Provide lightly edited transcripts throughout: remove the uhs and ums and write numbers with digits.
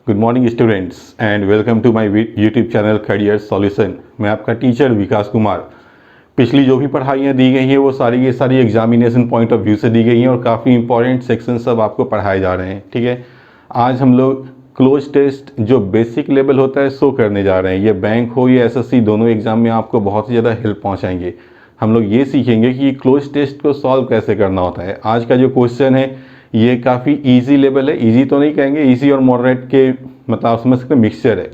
Good morning students and welcome to my YouTube channel career solution. मैं आपका teacher विकास कुमार। पिछली जो भी पढ़ाइयाँ दी गई हैं वो सारी की सारी एग्जामिनेशन पॉइंट ऑफ व्यू से दी गई हैं और काफ़ी इंपॉर्टेंट सेक्शन सब आपको पढ़ाए जा रहे हैं। ठीक है, आज हम लोग क्लोज टेस्ट जो बेसिक लेवल होता है सो करने जा रहे हैं। ये बैंक हो या एसएससी, दोनों एग्जाम में आपको बहुत ही ज़्यादा हेल्प पहुँचाएंगे। हम लोग ये सीखेंगे कि क्लोज टेस्ट को सॉल्व कैसे करना होता है। आज का जो क्वेश्चन है ये काफ़ी इजी लेवल है, इजी तो नहीं कहेंगे, इजी और मॉडरेट के मतलब आप समझ सकते मिक्सचर है,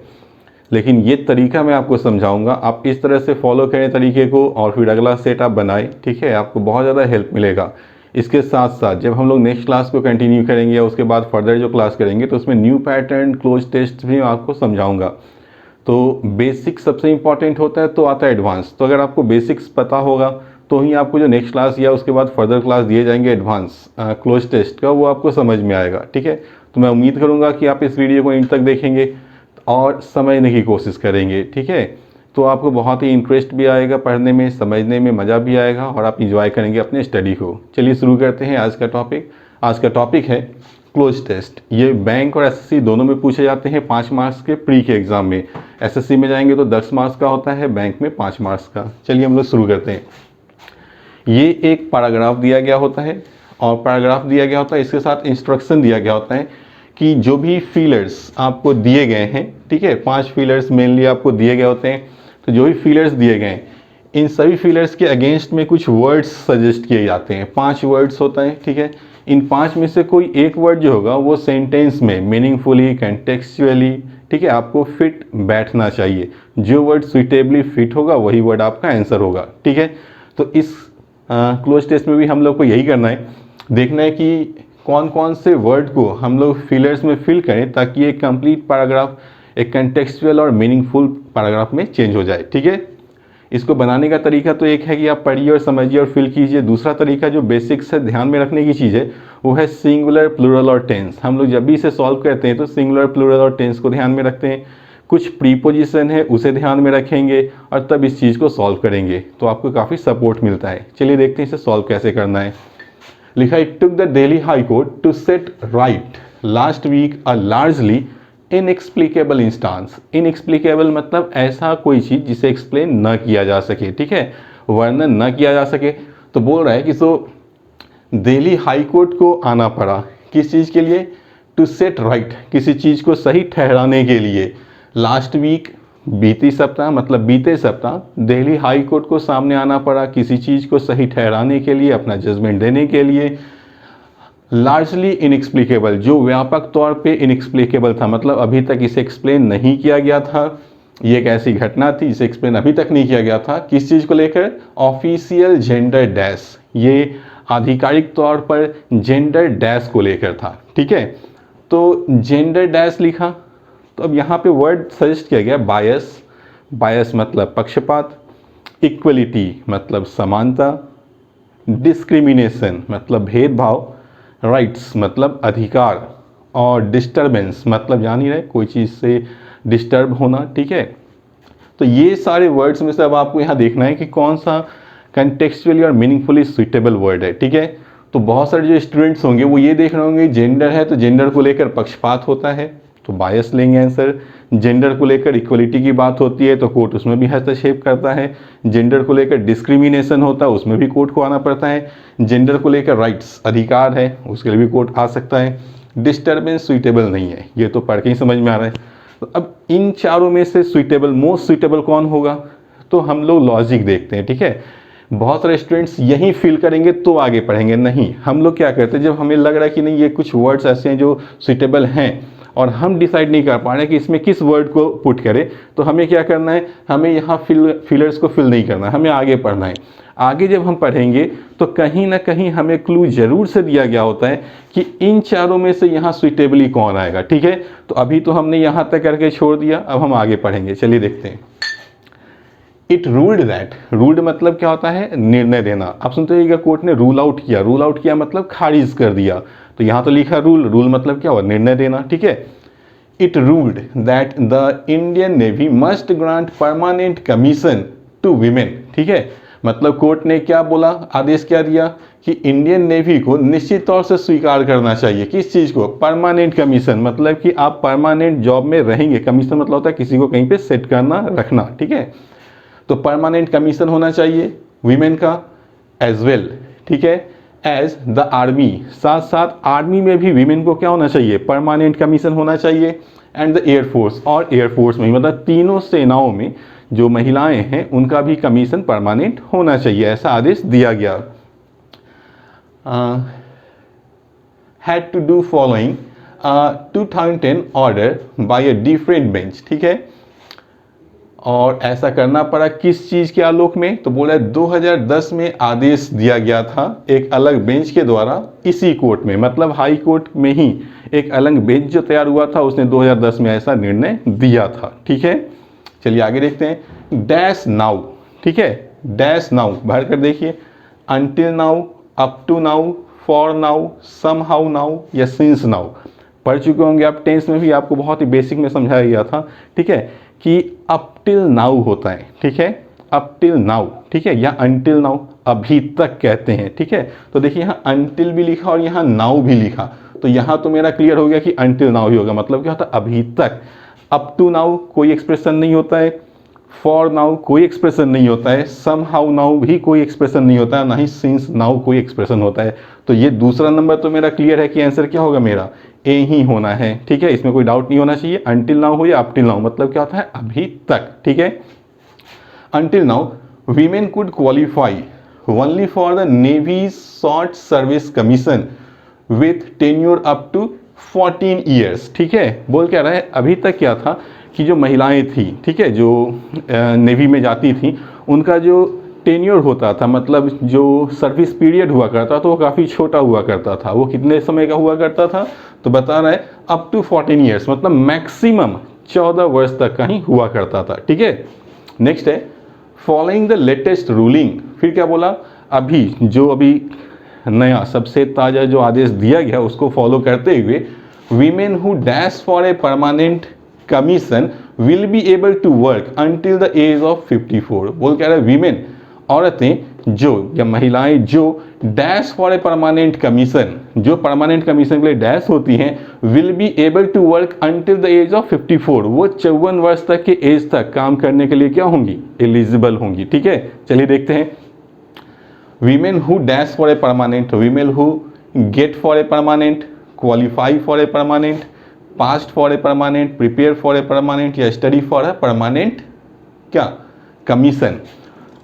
लेकिन ये तरीका मैं आपको समझाऊंगा। आप इस तरह से फॉलो करें तरीके को और फिर अगला सेट आप बनाएं। ठीक है, आपको बहुत ज़्यादा हेल्प मिलेगा। इसके साथ साथ जब हम लोग नेक्स्ट क्लास को कंटिन्यू करेंगे या उसके बाद फर्दर जो क्लास करेंगे तो उसमें न्यू पैटर्न क्लोज टेस्ट भी मैं आपको समझाऊंगा। तो बेसिक सबसे इंपॉर्टेंट होता है, तो आता है एडवांस। तो अगर आपको बेसिक्स पता होगा तो ही आपको जो नेक्स्ट क्लास या उसके बाद फर्दर क्लास दिए जाएंगे एडवांस क्लोज टेस्ट का, वो आपको समझ में आएगा। ठीक है, तो मैं उम्मीद करूंगा कि आप इस वीडियो को एंड तक देखेंगे और समझने की कोशिश करेंगे। ठीक है, तो आपको बहुत ही इंटरेस्ट भी आएगा पढ़ने में, समझने में मज़ा भी आएगा और आप इंजॉय करेंगे अपने स्टडी को। चलिए शुरू करते हैं आज का टॉपिक। आज का टॉपिक है क्लोज टेस्ट। ये बैंक और एसएससी दोनों में पूछे जाते हैं 5 मार्क्स के प्री के एग्जाम में। एसएससी में जाएंगे तो 10 मार्क्स का होता है, बैंक में 5 मार्क्स का। चलिए हम लोग शुरू करते हैं। ये एक पैराग्राफ दिया गया होता है और पैराग्राफ दिया गया होता है, इसके साथ इंस्ट्रक्शन दिया गया होता है कि जो भी फीलर्स आपको दिए गए हैं, ठीक है, 5 फीलर्स मेनली आपको दिए गए होते हैं। तो जो भी फीलर्स दिए गए हैं इन सभी फीलर्स के अगेंस्ट में कुछ वर्ड्स सजेस्ट किए जाते हैं। 5 वर्ड्स होता है। ठीक है, इन 5 में से कोई एक वर्ड जो होगा वो सेंटेंस में मीनिंगफुली, कंटेक्चुअली, ठीक है, आपको फिट बैठना चाहिए। जो वर्ड सुइटेबली फिट होगा वही वर्ड आपका आंसर होगा। ठीक है, तो इस क्लोज टेस्ट में भी हम लोग को यही करना है, देखना है कि कौन कौन से वर्ड को हम लोग फिलर्स में फिल करें ताकि एक कंप्लीट पैराग्राफ एक कंटेक्चुअल और मीनिंगफुल पैराग्राफ में चेंज हो जाए। ठीक है, इसको बनाने का तरीका तो एक है कि आप पढ़िए और समझिए और फिल कीजिए। दूसरा तरीका जो बेसिक्स है ध्यान में रखने की चीज़ है वो है सिंगुलर, प्लूरल और टेंस। हम लोग जब भी इसे सॉल्व करते हैं तो सिंगुलर, प्लूरल और टेंस को ध्यान में रखते हैं। कुछ प्रीपोजिशन है उसे ध्यान में रखेंगे और तब इस चीज़ को सॉल्व करेंगे तो आपको काफ़ी सपोर्ट मिलता है। चलिए देखते हैं इसे सॉल्व कैसे करना है। लिखा, it took the Delhi high court to set right last week a largely inexplicable instance. Inexplicable मतलब ऐसा कोई चीज़ जिसे एक्सप्लेन न किया जा सके, ठीक है, वर्णन न किया जा सके। तो बोल रहा है कि दिल्ली हाई कोर्ट को आना पड़ा किस चीज़ के लिए? टू सेट राइट, किसी चीज़ को सही ठहराने के लिए। लास्ट वीक बीती सप्ताह मतलब बीते सप्ताह दिल्ली हाई कोर्ट को सामने आना पड़ा किसी चीज़ को सही ठहराने के लिए, अपना जजमेंट देने के लिए। लार्जली इनएक्सप्लिकेबल, जो व्यापक तौर पे इनएक्सप्लिकेबल था, मतलब अभी तक इसे एक्सप्लेन नहीं किया गया था। ये एक ऐसी घटना थी जिसे एक्सप्लेन अभी तक नहीं किया गया था। किस चीज़ को लेकर? ऑफिशियल जेंडर डैश, ये आधिकारिक तौर पर जेंडर डैश को लेकर था। ठीक है, तो जेंडर डैश लिखा तो अब यहाँ पे वर्ड सजेस्ट किया गया बायस। बायस मतलब पक्षपात, इक्वलिटी मतलब समानता, डिस्क्रिमिनेशन मतलब भेदभाव, राइट्स मतलब अधिकार और डिस्टर्बेंस मतलब जान ही रहे कोई चीज़ से डिस्टर्ब होना। ठीक है, तो ये सारे वर्ड्स में से अब आपको यहाँ देखना है कि कौन सा कंटेक्चुअली और मीनिंगफुली सुइटेबल वर्ड है। ठीक है, तो बहुत सारे जो स्टूडेंट्स होंगे वो ये देख रहे होंगे जेंडर है तो जेंडर को लेकर पक्षपात होता है तो बायस लेंगे आंसर। जेंडर को लेकर इक्वलिटी की बात होती है तो कोर्ट उसमें भी हस्तक्षेप करता है। जेंडर को लेकर डिस्क्रिमिनेशन होता है उसमें भी कोर्ट को आना पड़ता है। जेंडर को लेकर राइट्स अधिकार है उसके लिए भी कोर्ट आ सकता है। डिस्टर्बेंस सुइटेबल नहीं है, ये तो पढ़ के ही समझ में आ रहा है। तो अब इन चारों में से सुइटेबल, मोस्ट सुइटेबल कौन होगा? तो हम लोग लॉजिक देखते हैं। ठीक है, बहुत सारे स्टूडेंट्स यही फील करेंगे तो आगे पढ़ेंगे। नहीं, हम लोग क्या करते हैं, जब हमें लग रहा है कि नहीं ये कुछ वर्ड्स ऐसे हैं जो सुइटेबल हैं और हम डिसाइड नहीं कर पा रहे कि इसमें किस वर्ड को पुट करें, तो हमें क्या करना है, हमें यहाँ फिलर्स को फिल नहीं करना है, हमें आगे पढ़ना है। आगे जब हम पढ़ेंगे तो कहीं ना कहीं हमें क्लू जरूर से दिया गया होता है कि इन चारों में से यहाँ सुइटेबली कौन आएगा। ठीक है, तो अभी तो हमने यहाँ तक करके छोड़ दिया, अब हम आगे पढ़ेंगे। चलिए देखते हैं। इट रूल्ड दैट, रूल्ड मतलब क्या होता है? निर्णय देना। आप सुनते रहिएगा कोर्ट ने रूल आउट किया, रूल आउट किया मतलब खारिज कर दिया। तो यहाँ तो लिखा रूल, रूल मतलब क्या हुआ? निर्णय देना। ठीक है, it ruled that the Indian navy must grant permanent commission to women. ठीक है, मतलब कोर्ट ने क्या बोला, आदेश क्या दिया कि इंडियन नेवी को निश्चित तौर से स्वीकार करना चाहिए किस चीज़ को, परमानेंट कमीशन, मतलब कि आप परमानेंट जॉब में रहेंगे। कमीशन मतलब होता है किसी को कहीं पे सेट करना, रखना, ठीक है। तो परमानेंट कमीशन होना चाहिए वीमेन का एज वेल, ठीक है, एज द आर्मी, साथ साथ आर्मी में भी वीमेन को क्या होना चाहिए, परमानेंट कमीशन होना चाहिए। एंड द एयरफोर्स, और एयरफोर्स में मतलब तीनों सेनाओं में जो महिलाएं हैं उनका भी कमीशन परमानेंट होना चाहिए, ऐसा आदेश दिया गया। Had to do following 2010 order by a different bench, ठीक है। और ऐसा करना पड़ा किस चीज़ के आलोक में, तो बोला 2010 में आदेश दिया गया था एक अलग बेंच के द्वारा इसी कोर्ट में, मतलब हाई कोर्ट में ही एक अलग बेंच जो तैयार हुआ था उसने 2010 में ऐसा निर्णय दिया था, ठीक है। चलिए आगे देखते हैं। डैश नाउ, ठीक है, डैश नाउ भर कर देखिए, until now, up to now, for now, somehow now या सिंस नाउ। पढ़ चुके होंगे आप, टेंस में भी आपको बहुत ही बेसिक में समझाया गया था, ठीक है, कि अप टिल नाउ होता है, ठीक है, अप टिल नाउ, ठीक है, या अनटिल नाउ, अभी तक कहते हैं, ठीक है। तो देखिए यहाँ अनटिल भी लिखा और यहाँ नाउ भी लिखा, तो यहाँ तो मेरा क्लियर हो गया कि अनटिल नाउ ही होगा, मतलब क्या होता है अभी तक। अप टू नाउ कोई एक्सप्रेशन नहीं होता है, फॉर नाउ कोई एक्सप्रेशन नहीं होता है, सम हाउ नाउ भी कोई एक्सप्रेशन नहीं होता है, ना ही सिंस नाउ कोई एक्सप्रेशन होता है। तो ये दूसरा नंबर तो मेरा क्लियर है कि आंसर क्या होगा, मेरा ए ही होना है, ठीक है, इसमें कोई डाउट नहीं होना चाहिए। अनटिल नाउ हो या अप टिल नाउ, मतलब क्या होता है अभी तक, ठीक है। Until now women could qualify only for the navy short service commission with tenure up to 14 years, ठीक है। बोल क्या रहा है, अभी तक क्या था कि जो महिलाएं थी, ठीक है, जो नेवी में जाती थी उनका जो टेन्योर होता था, मतलब जो सर्विस पीरियड हुआ करता था वो काफ़ी छोटा हुआ करता था। वो कितने समय का हुआ करता था, तो बता रहा है अप टू 14 ईयर्स, मतलब मैक्सिमम 14 वर्ष तक का ही हुआ करता था, ठीक है। नेक्स्ट है फॉलोइंग द लेटेस्ट रूलिंग, फिर क्या बोला, अभी नया सबसे ताज़ा जो आदेश दिया गया उसको फॉलो करते हुए women who dash for a permanent commission will be able to work until the age of 54। बोल कह रहा है वीमेन, औरतें जो या महिलाएं जो dash for a permanent commission, जो परमानेंट कमीशन के लिए डैश होती हैं, will be able to work until the age of 54, वो 54 वर्ष तक के एज तक काम करने के लिए क्या होंगी, एलिजिबल होंगी, ठीक है। चलिए देखते हैं। Women who dash for a permanent, women who get for a permanent, qualify for a permanent, past for a permanent, prepare for a permanent या स्टडी फॉर ए परमानेंट क्या कमीशन।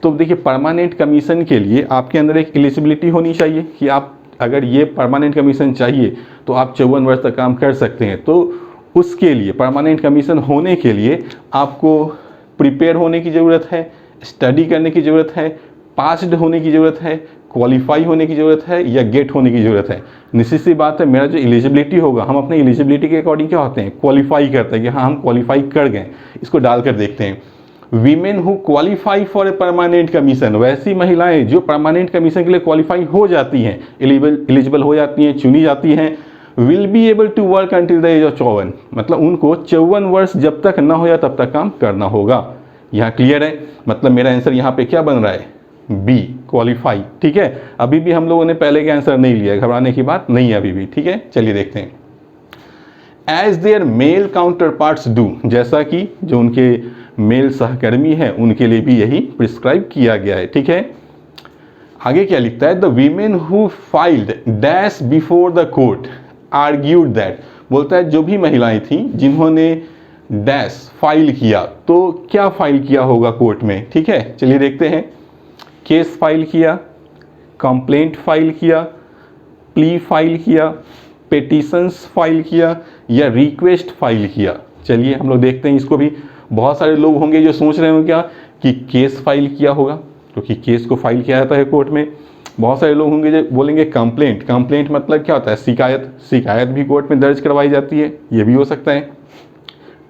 तो देखिए परमानेंट कमीशन के लिए आपके अंदर एक eligibility होनी चाहिए कि आप अगर ये परमानेंट कमीशन चाहिए तो आप 54 वर्ष तक काम कर सकते हैं। तो उसके लिए परमानेंट कमीशन होने के लिए आपको प्रिपेयर होने की ज़रूरत है, स्टडी करने की ज़रूरत है, पास्ड होने की ज़रूरत है, क्वालिफाई होने की ज़रूरत है या गेट होने की ज़रूरत है। निश्चित सी बात है मेरा जो एलिजिबिलिटी होगा, हम अपने एलिजिबिलिटी के अकॉर्डिंग क्या होते हैं, क्वालिफाई करते हैं कि हाँ हम क्वालिफाई कर गए। इसको डालकर देखते हैं। Women who qualify for a permanent commission, वैसी महिलाएं जो परमानेंट कमीशन के लिए क्वालिफाई हो जाती हैं, एलिजिबल हो जाती हैं, चुनी जाती हैं, will be able to work until the age of 54, मतलब उनको 54 वर्ष जब तक ना हो या तब तक काम करना होगा। यहाँ क्लियर है, मतलब मेरा आंसर यहाँ पे क्या बन रहा है, बी क्वालिफाई, ठीक है। अभी भी हम लोगों ने पहले का आंसर नहीं लिया, घबराने की बात नहीं है अभी भी, ठीक है। चलिए देखते हैं। As their male counterparts do, जैसा कि जो उनके मेल सहकर्मी हैं उनके लिए भी यही प्रिस्क्राइब किया गया है, ठीक है। आगे क्या लिखता है, the women who filed dash before the court argued that, बोलता है जो भी महिलाएं थी जिन्होंने डैश फाइल किया, तो क्या फाइल किया होगा कोर्ट में, ठीक है। चलिए देखते हैं। केस फाइल किया, कंप्लेंट फाइल किया, प्ली फाइल किया, पेटिशंस फाइल किया या रिक्वेस्ट फाइल किया। चलिए हम लोग देखते हैं इसको भी। बहुत सारे लोग होंगे जो सोच रहे होंगे क्या कि केस फाइल किया होगा, क्योंकि केस को फाइल किया जाता है कोर्ट में। बहुत सारे लोग होंगे जो बोलेंगे कंप्लेंट, कंप्लेंट मतलब क्या होता है, शिकायत, शिकायत भी कोर्ट में दर्ज करवाई जाती है, ये भी हो सकता है।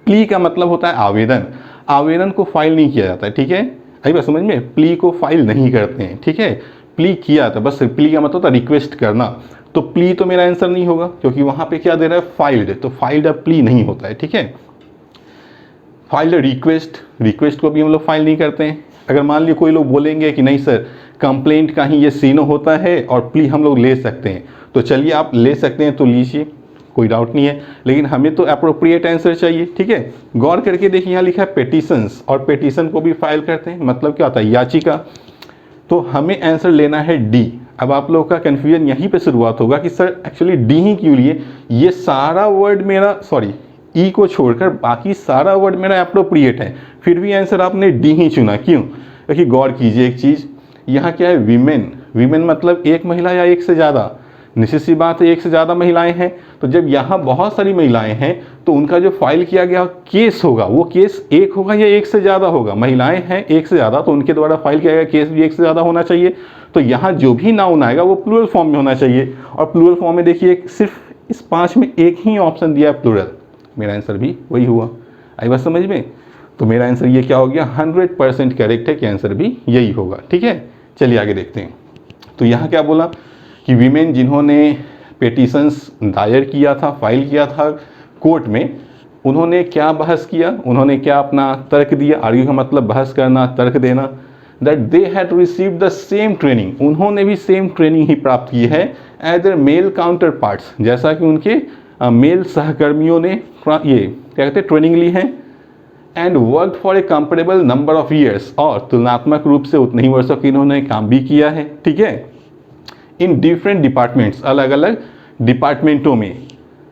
प्ली का मतलब होता है आवेदन, आवेदन को फाइल नहीं किया जाता है, ठीक है। आई बात समझ में, प्ली को फाइल नहीं करते हैं, ठीक है। प्ली किया था, बस प्ली का मतलब होता है रिक्वेस्ट करना, तो प्ली तो मेरा आंसर नहीं होगा क्योंकि वहाँ पे क्या दे रहा है, फाइल्ड, तो फाइल्ड अब प्ली नहीं होता है, ठीक है। फाइल रिक्वेस्ट को भी हम लोग फाइल नहीं करते हैं। अगर मान लीजिए कोई लोग बोलेंगे कि नहीं सर कंप्लेंट का ही ये सीनो होता है और प्ली हम लोग ले सकते हैं, तो चलिए आप ले सकते हैं तो लीजिए, कोई डाउट नहीं है, लेकिन हमें तो अप्रोप्रिएट आंसर चाहिए। ठीक है, गौर करके देखिए यहाँ लिखा है पेटिशंस, और पेटिशन को भी फाइल करते हैं, मतलब क्या होता है याचिका। तो हमें आंसर लेना है डी। अब आप लोगों का कन्फ्यूजन यहीं पे शुरुआत होगा कि सर एक्चुअली डी ही क्यों लिए, ये सारा वर्ड मेरा ई को छोड़कर बाकी सारा वर्ड मेरा अप्रोप्रिएट है, फिर भी आंसर आपने डी ही चुना, क्यों? क्योंकि गौर कीजिए एक चीज़, यहाँ क्या है वीमेन मतलब एक महिला या एक से ज़्यादा, निश्चित सी बात है एक से ज़्यादा महिलाएं हैं। तो जब यहाँ बहुत सारी महिलाएं हैं तो उनका जो फाइल किया गया केस होगा वो केस एक होगा या एक से ज़्यादा होगा। महिलाएं हैं एक से ज़्यादा तो उनके द्वारा फाइल किया गया केस भी एक से ज़्यादा होना चाहिए। तो यहाँ जो भी नाउन आएगा वो प्लूरल फॉर्म में होना चाहिए, और प्लूरल फॉर्म में देखिए सिर्फ इस 5 में एक ही ऑप्शन दिया है प्लूरल, मेरा आंसर भी वही हुआ। आई बात समझ में? तो मेरा आंसर ये क्या हो गया, 100% करेक्ट है कि आंसर भी यही होगा। ठीक है, चलिए आगे देखते हैं। तो यहाँ क्या बोला कि वीमेन जिन्होंने पेटिशंस दायर किया था, फाइल किया था कोर्ट में, उन्होंने क्या बहस किया, उन्होंने क्या अपना तर्क दिया। आर्ग्यू का मतलब बहस करना, तर्क देना। That they had received the same training, उन्होंने भी सेम ट्रेनिंग ही प्राप्त की है as their male counterparts, जैसा कि उनके मेल सहकर्मियों ने ये क्या कहते हैं ट्रेनिंग ली है। And work for a comparable number of years, और तुलनात्मक रूप से उतने ही वर्षों की इन्होंने काम भी किया है। ठीक है, इन डिफरेंट डिपार्टमेंट्स, अलग अलग डिपार्टमेंटों में,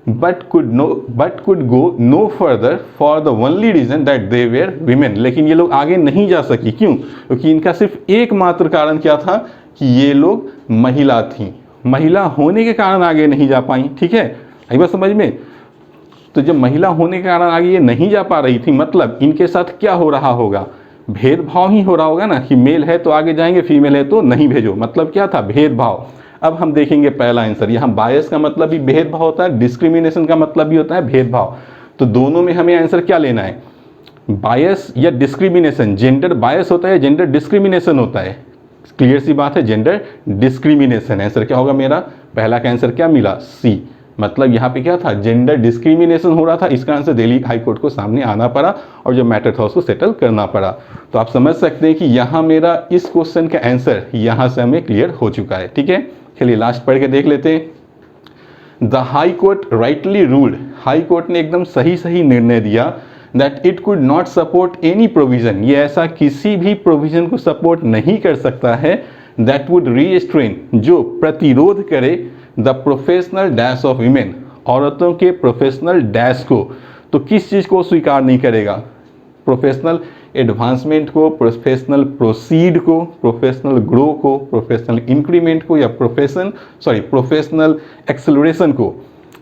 but could go no further for the only reason that they were women. लेकिन ये लोग आगे नहीं जा सकी, क्यों? क्योंकि इनका सिर्फ एकमात्र कारण क्या था कि ये लोग महिला थी, महिला होने के कारण आगे नहीं जा पाई। ठीक है, आई बात समझ में? तो जब महिला होने के कारण आगे ये नहीं जा पा रही थी, मतलब इनके साथ क्या हो रहा होगा, भेदभाव ही हो रहा होगा ना, कि मेल है तो आगे जाएंगे, फीमेल है तो नहीं भेजो, मतलब क्या था, भेदभाव। अब हम देखेंगे पहला आंसर, यहाँ बायस का मतलब भी भेदभाव होता है, डिस्क्रिमिनेशन का मतलब भी होता है भेदभाव। तो दोनों में हमें आंसर क्या लेना है, बायस या डिस्क्रिमिनेशन। जेंडर बायस होता है, जेंडर डिस्क्रिमिनेशन होता है। क्लियर सी बात है, जेंडर डिस्क्रिमिनेशन। आंसर क्या होगा मेरा, पहला का आंसर क्या मिला, सी। मतलब यहाँ पे क्या था, जेंडर डिस्क्रिमिनेशन हो रहा था, इसका आंसर दिल्ली हाई कोर्ट को सामने आना पड़ा और जो मैटर था उसको सेटल करना पड़ा। तो आप समझ सकते हैं कि यहाँ मेरा इस क्वेश्चन का आंसर यहाँ से हमें क्लियर हो चुका है। ठीक है, चलिए लास्ट पढ़ के देख लेते हैं। The high court rightly ruled, high court ने एकदम सही निर्णय दिया that it could not support any provision, ये ऐसा किसी भी प्रोविजन को सपोर्ट नहीं कर सकता है दैट वुड रीस्ट्रेन, जो प्रतिरोध करे the professional dash of women, औरतों के प्रोफेशनल डैश को। तो किस चीज़ को स्वीकार नहीं करेगा, प्रोफेशनल एडवांसमेंट को, प्रोफेशनल प्रोसीड को, प्रोफेशनल ग्रो को, प्रोफेशनल इंक्रीमेंट को, या प्रोफेशनल एक्सेलरेशन को।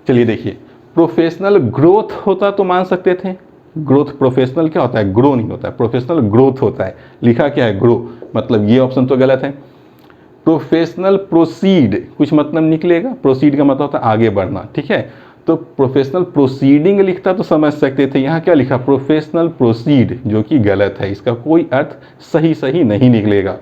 चलिए देखिए, प्रोफेशनल ग्रोथ होता तो मान सकते थे, ग्रोथ, प्रोफेशनल क्या होता है, ग्रो नहीं होता है, प्रोफेशनल ग्रोथ होता है, लिखा क्या है, ग्रो, मतलब ये ऑप्शन तो गलत है। प्रोफेशनल प्रोसीड कुछ मतलब निकलेगा, प्रोसीड का मतलब होता है आगे बढ़ना। ठीक है, तो प्रोफेशनल प्रोसीडिंग लिखता तो समझ सकते थे, यहाँ क्या लिखा, प्रोफेशनल प्रोसीड, जो कि गलत है, इसका कोई अर्थ सही नहीं निकलेगा,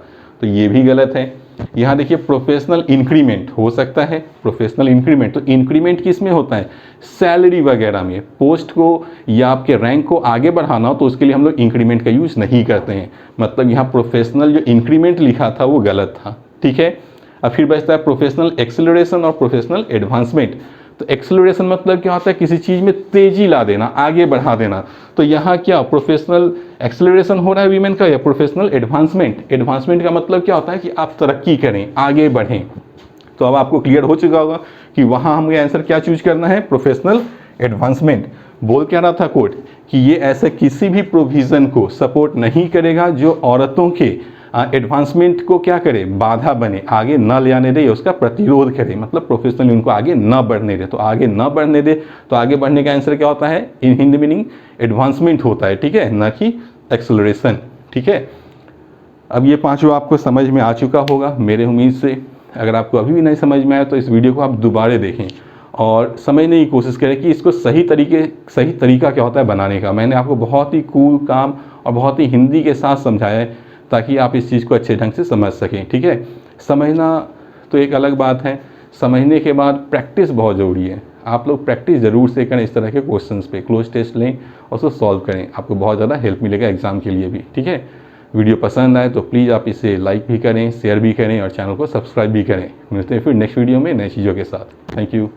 तो ये भी गलत है। यहाँ देखिए प्रोफेशनल इंक्रीमेंट हो सकता है, प्रोफेशनल इंक्रीमेंट, तो इंक्रीमेंट किस में होता है, सैलरी वगैरह में, पोस्ट को या आपके रैंक को आगे बढ़ाना हो तो उसके लिए हम लोग इंक्रीमेंट का यूज़ नहीं करते हैं। मतलब यहाँ प्रोफेशनल जो इंक्रीमेंट लिखा था वो गलत था। ठीक है, अब फिर बचता है प्रोफेशनल एक्सेलरेशन और प्रोफेशनल एडवांसमेंट। तो एक्सेलरेशन मतलब क्या होता है, किसी चीज़ में तेजी ला देना, आगे बढ़ा देना। तो यहाँ क्या प्रोफेशनल एक्सेलरेशन हो रहा है वीमेन का, या प्रोफेशनल एडवांसमेंट। एडवांसमेंट का मतलब क्या होता है कि आप तरक्की करें, आगे बढ़ें। तो अब आपको क्लियर हो चुका होगा कि वहाँ हमें आंसर क्या चूज करना है, प्रोफेशनल एडवांसमेंट। बोल क्या रहा था कोर्ट कि ये ऐसे किसी भी प्रोविज़न को सपोर्ट नहीं करेगा जो औरतों के एडवांसमेंट को क्या करे, बाधा बने, आगे न ले आने दे, या उसका प्रतिरोध करे, मतलब प्रोफेशनली उनको आगे न बढ़ने दे। तो आगे न बढ़ने दे, तो आगे बढ़ने का आंसर क्या होता है, इन हिंदी मीनिंग एडवांसमेंट होता है। ठीक है, न कि एक्सेलरेशन। ठीक है, अब ये पांचों आपको समझ में आ चुका होगा मेरे उम्मीद से। अगर आपको अभी भी नहीं समझ में आया तो इस वीडियो को आप दोबारा देखें और समझने की कोशिश करें कि इसको सही तरीका क्या होता है बनाने का। मैंने आपको बहुत ही कूल, काम और बहुत ही हिंदी के साथ समझाया है ताकि आप इस चीज़ को अच्छे ढंग से समझ सकें। ठीक है, समझना तो एक अलग बात है, समझने के बाद प्रैक्टिस बहुत ज़रूरी है। आप लोग प्रैक्टिस ज़रूर से करें इस तरह के क्वेश्चंस पे, क्लोज टेस्ट लें और उसको सॉल्व करें, आपको बहुत ज़्यादा हेल्प मिलेगा एग्ज़ाम के लिए भी। ठीक है, वीडियो पसंद आए तो प्लीज़ आप इसे लाइक भी करें, शेयर भी करें और चैनल को सब्सक्राइब भी करें। मिलते हैं फिर नेक्स्ट वीडियो में नई चीज़ों के साथ। Thank you.